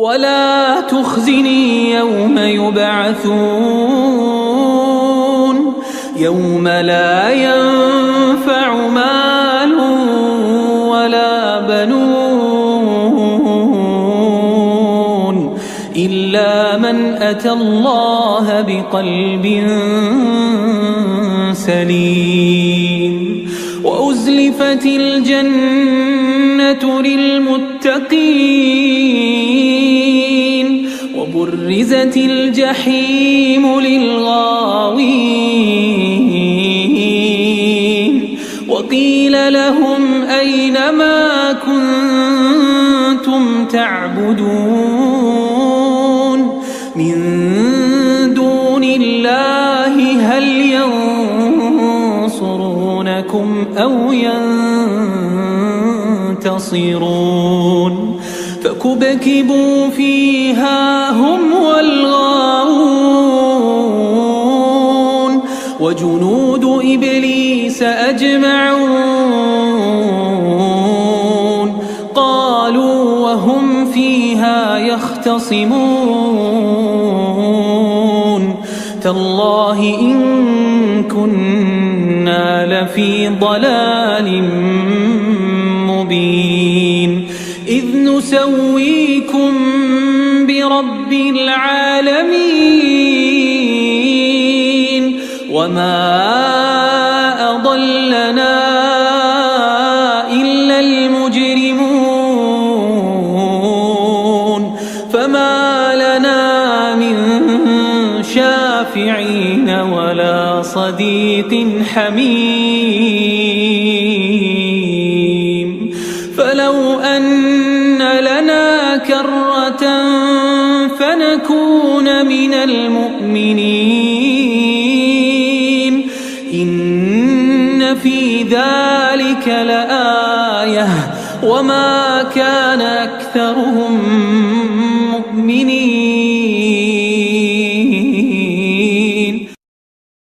ولا تخزني يوم يبعثون يوم لا ينفع مال ولا بنون إلا من أتى الله بقلب سليم وأزلفت الجنة للمتقين وبرزت الجحيم للغاوين وقيل لهم أين ما كنتم تعبدون من دون الله هل ينصرونكم أو ينتصرون فكبكبوا فيها هم والغاوون وجنود إبليس أجمعون قالوا وهم فيها يختصمون تالله إن كنا لفي ضلال مبين إذ نسويكم برب العالمين وما أضلنا إلا المجرمون فما لنا من شافعين ولا صديق حميم فلو أن لنا كرة فنكون من المؤمنين إن في ذلك لآية وما كان أكثرهم